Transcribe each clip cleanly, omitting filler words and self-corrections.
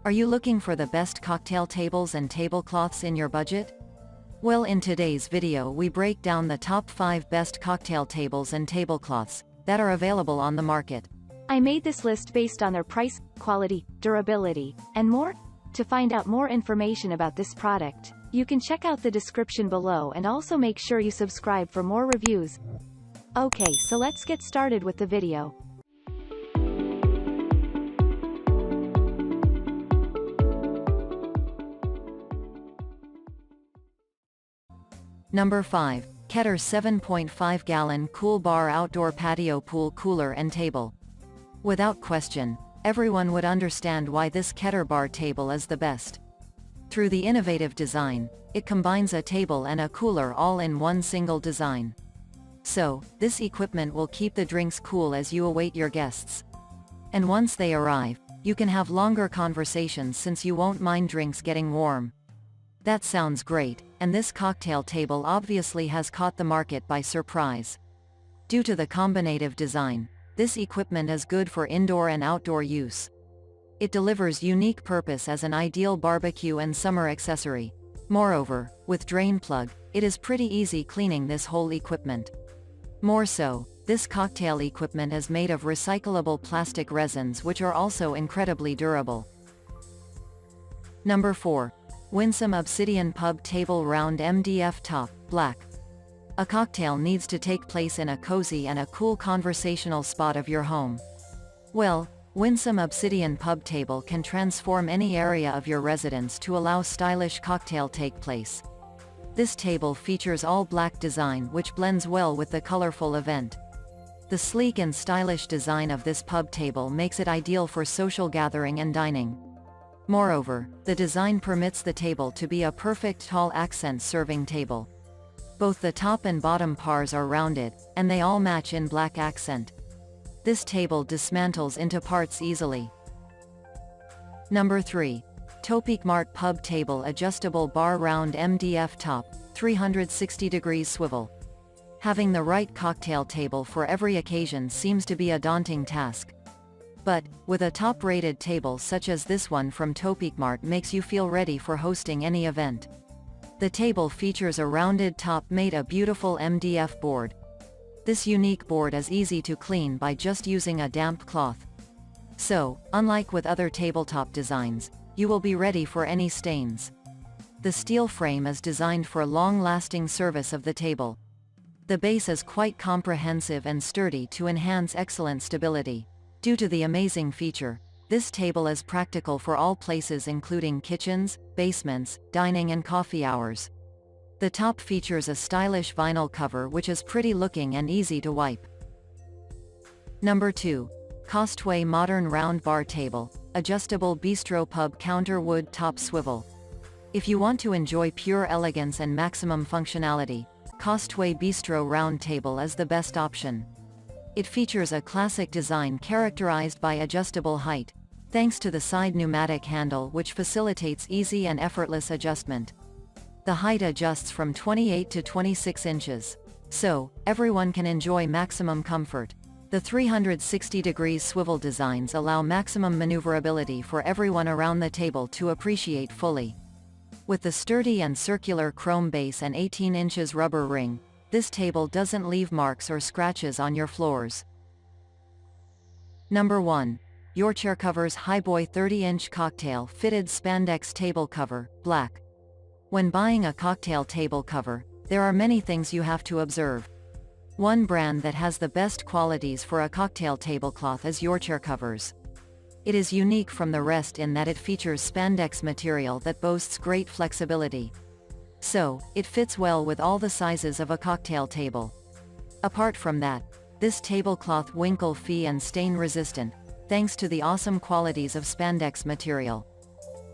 Are you looking for the best cocktail tables and tablecloths in your budget? Well, in today's video we break down the top 5 best cocktail tables and tablecloths that are available on the market. I made this list based on their price, quality, durability, and more. To find out more information about this product, you can check out the description below and also make sure you subscribe for more reviews. Okay, so let's get started with the video. Number 5. Ketter 7.5 gallon Cool Bar Outdoor Patio Pool Cooler and Table. Without question, everyone would understand why this Ketter bar table is the best. Through the innovative design, it combines a table and a cooler all in one single design. So, this equipment will keep the drinks cool as you await your guests. And once they arrive, you can have longer conversations since you won't mind drinks getting warm. That sounds great, and this cocktail table obviously has caught the market by surprise. Due to the combinative design, this equipment is good for indoor and outdoor use. It delivers unique purpose as an ideal barbecue and summer accessory. Moreover, with drain plug, it is pretty easy cleaning this whole equipment. More so, this cocktail equipment is made of recyclable plastic resins which are also incredibly durable. Number 4. Winsome Obsidian Pub Table Round MDF Top, Black. A cocktail needs to take place in a cozy and a cool conversational spot of your home. Well, Winsome Obsidian Pub Table can transform any area of your residence to allow stylish cocktail take place. This table features all black design which blends well with the colorful event. The sleek and stylish design of this pub table makes it ideal for social gathering and dining. Moreover, the design permits the table to be a perfect tall accent serving table. Both the top and bottom pars are rounded, and they all match in black accent. This table dismantles into parts easily. Number 3. Topik Mart Pub Table Adjustable Bar Round MDF Top, 360 degrees Swivel. Having the right cocktail table for every occasion seems to be a daunting task. But, with a top-rated table such as this one from Topik Mart makes you feel ready for hosting any event. The table features a rounded top made of beautiful MDF board. This unique board is easy to clean by just using a damp cloth. So, unlike with other tabletop designs, you will be ready for any stains. The steel frame is designed for long-lasting service of the table. The base is quite comprehensive and sturdy to enhance excellent stability. Due to the amazing feature, this table is practical for all places including kitchens, basements, dining and coffee hours. The top features a stylish vinyl cover which is pretty looking and easy to wipe. Number 2. Costway Modern Round Bar Table, Adjustable Bistro Pub Counter Wood Top Swivel. If you want to enjoy pure elegance and maximum functionality, Costway Bistro Round Table is the best option. It features a classic design characterized by adjustable height, thanks to the side pneumatic handle which facilitates easy and effortless adjustment. The height adjusts from 28 to 26 inches. So, everyone can enjoy maximum comfort. The 360 degrees swivel designs allow maximum maneuverability for everyone around the table to appreciate fully. With the sturdy and circular chrome base and 18 inches rubber ring, this table doesn't leave marks or scratches on your floors. Number 1. Your Chair Covers Highboy 30-inch Cocktail Fitted Spandex Table Cover, Black. When buying a cocktail table cover, there are many things you have to observe. One brand that has the best qualities for a cocktail tablecloth is Your Chair Covers. It is unique from the rest in that it features spandex material that boasts great flexibility. So, it fits well with all the sizes of a cocktail table. Apart from that, this tablecloth winkle fee and stain resistant, thanks to the awesome qualities of spandex material.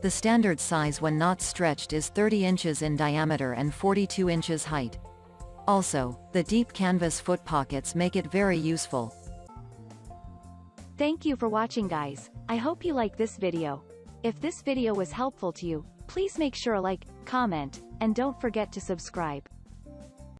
The standard size when not stretched is 30 inches in diameter and 42 inches height. Also, the deep canvas foot pockets make it very useful. Thank you for watching, guys. I hope you like this video. If this video was helpful to you, please make sure to like, comment, and don't forget to subscribe.